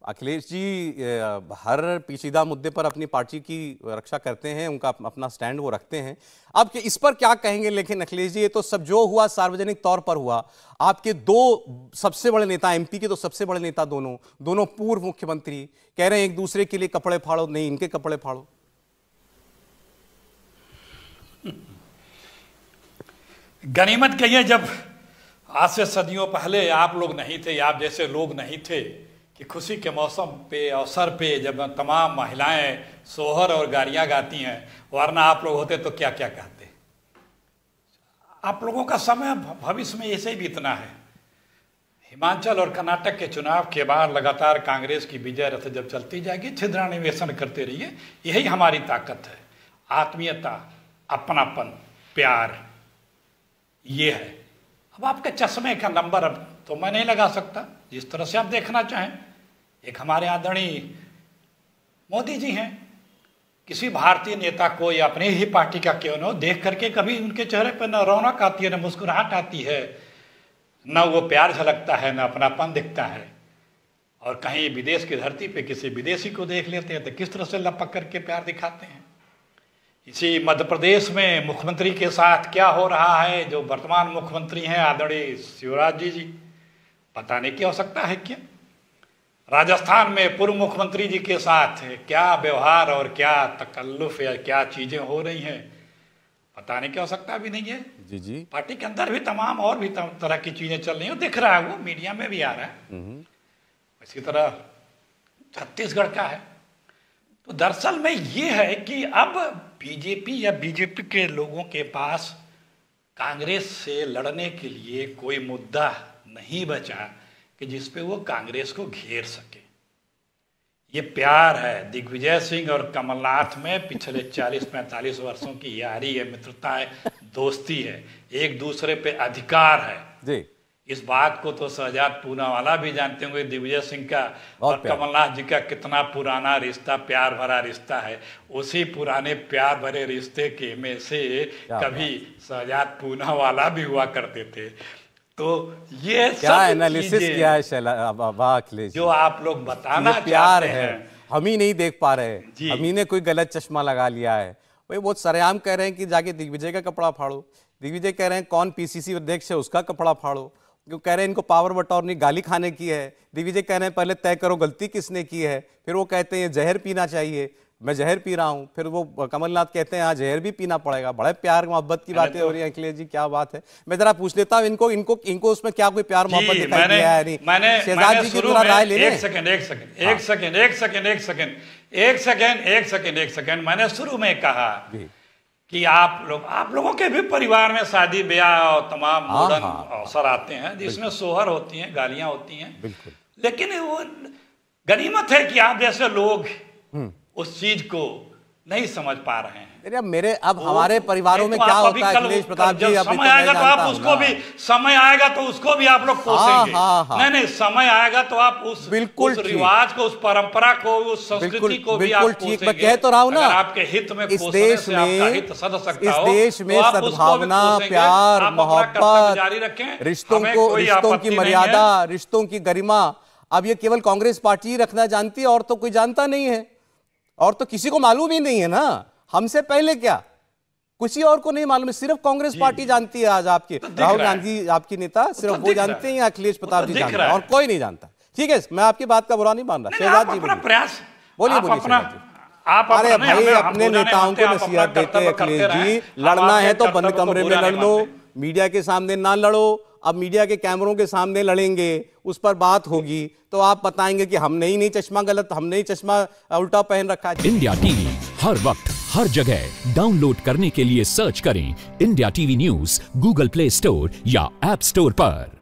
अखिलेश जी हर पेचीदा मुद्दे पर अपनी पार्टी की रक्षा करते हैं, उनका अपना स्टैंड वो रखते हैं। अब इस पर क्या कहेंगे? लेकिन अखिलेश जी, ये तो सब जो हुआ सार्वजनिक तौर पर हुआ। आपके दो सबसे बड़े नेता, एमपी के तो सबसे बड़े नेता दोनों पूर्व मुख्यमंत्री कह रहे हैं एक दूसरे के लिए कपड़े फाड़ो, नहीं इनके कपड़े फाड़ो। गनीमत कहिए, जब आज से सदियों पहले आप लोग नहीं थे, आप जैसे लोग नहीं थे कि खुशी के मौसम पे, अवसर पे जब तमाम महिलाएं सोहर और गारियां गाती हैं, वरना आप लोग होते तो क्या क्या कहते। आप लोगों का समय भविष्य में ऐसे ही बीतना है। हिमाचल और कर्नाटक के चुनाव के बाद लगातार कांग्रेस की विजय रथ जब चलती जाएगी, छिद्रान्वेषण करते रहिए, यही हमारी ताकत है। आत्मीयता, अपनापन, प्यार, ये है। अब आपके चश्मे का नंबर अब तो मैं नहीं लगा सकता, जिस तरह से आप देखना चाहें। एक हमारे आदरणीय मोदी जी हैं, किसी भारतीय नेता को या अपनी ही पार्टी का क्यों न हो, देख करके कभी उनके चेहरे पर न रौनक आती है, न मुस्कुराहट आती है, न वो प्यार झलकता है, न अपनापन दिखता है। और कहीं विदेश की धरती पे किसी विदेशी को देख लेते हैं तो किस तरह से लपक करके प्यार दिखाते हैं। इसी मध्य प्रदेश में मुख्यमंत्री के साथ क्या हो रहा है, जो वर्तमान मुख्यमंत्री हैं आदरणीय शिवराज जी, पता नहीं क्या हो सकता है क्या। राजस्थान में पूर्व मुख्यमंत्री जी के साथ क्या व्यवहार और क्या तकल्लुफ या क्या चीजें हो रही हैं, पता नहीं क्या हो सकता भी नहीं है। जी पार्टी के अंदर भी तमाम और भी तरह की चीजें चल रही हैं, दिख रहा है, वो मीडिया में भी आ रहा है। इसी तरह छत्तीसगढ़ का है। तो दरअसल में ये है कि अब बीजेपी या बीजेपी के लोगों के पास कांग्रेस से लड़ने के लिए कोई मुद्दा नहीं बचा कि जिस पे वो कांग्रेस को घेर सके। ये प्यार है। दिग्विजय सिंह और कमलनाथ में पिछले 40-45 वर्षों की यारी है, मित्रता है, दोस्ती है, एक दूसरे पे अधिकार है जी। इस बात को तो शहजाद पूनावाला भी जानते होंगे, दिग्विजय सिंह का और कमलनाथ जी का कितना पुराना रिश्ता, प्यार भरा रिश्ता है। उसी पुराने प्यार भरे रिश्ते के में से कभी शहजाद पूनावाला भी हुआ करते थे। तो ये क्या एनालिसिस किया है अखिलेश, जो आप लोग बताना प्यार है, हम ही नहीं देख पा रहे, हम ही ने कोई गलत चश्मा लगा लिया है। वही बहुत सरेआम कह रहे हैं कि जाके दिग्विजय का कपड़ा फाड़ो। दिग्विजय कह रहे हैं कौन पीसीसी अध्यक्ष है उसका कपड़ा फाड़ो, क्यों कह रहे हैं इनको पावर बटौरनी गाली खाने की है। दिग्विजय कह रहे हैं पहले तय करो गलती किसने की है, फिर वो कहते हैं जहर पीना चाहिए, मैं जहर पी रहा हूं, फिर वो कमलनाथ कहते हैं हाँ जहर भी पीना पड़ेगा। बड़े प्यार मोहब्बत की बातें हो रही हैं अखिलेश जी, क्या बात है। मैं जरा पूछ लेता हूं इनको उसमें क्या कोई प्यार मोहब्बत दिखाई दिया है? नहीं, शहजाद जी की पूरा राय ले लें। एक सेकंड मैंने शुरू में कहा कि आप लोगों के भी परिवार में शादी ब्याह और तमाम मॉडर्न अवसर आते हैं जिसमें सोहर होती हैं, गालियां होती हैं, लेकिन वो गनीमत है कि आप जैसे लोग उस चीज को नहीं समझ पा रहे हैं। अब हमारे परिवारों में क्या होता है अखिलेश प्रताप जी, समय आएगा तो आप उसको भी, समय आएगा तो उसको भी आप लोग कोसेंगे। नहीं, समय आएगा तो आप उस रिवाज को, उस परंपरा को, उस संस्कृति को भी आप कोसेंगे। मैं कह तो रहा हूं ना, आपके हित में इस देश में सद्भावना, प्यार, मोहब्बत जारी रखें, रिश्तों की मर्यादा, रिश्तों की गरिमा, अब ये केवल कांग्रेस पार्टी ही रखना जानती है और तो कोई जानता नहीं है, और तो किसी को मालूम ही नहीं है ना। हमसे पहले क्या किसी और को नहीं मालूम है, सिर्फ कांग्रेस पार्टी जानती है। आज आपके राहुल गांधी आपकी नेता सिर्फ वो जानते हैं, अखिलेश प्रताप जी जानते हैं, और कोई नहीं जानता। ठीक है, मैं आपकी बात का बुरा नहीं मान रहा। शहजाद जी प्रयास बोलिए अरे भाई, अपने नेताओं को नसीहत देते हैं अखिलेश जी, लड़ना है तो बंद कमरे में लड़ लो, मीडिया के सामने ना लड़ो। अब मीडिया के कैमरों के सामने लड़ेंगे, उस पर बात होगी तो आप बताएंगे कि हमने ही नहीं चश्मा गलत, हमने ही चश्मा उल्टा पहन रखा है। इंडिया टीवी हर वक्त हर जगह डाउनलोड करने के लिए सर्च करें India TV news Google play store या ऐप स्टोर पर।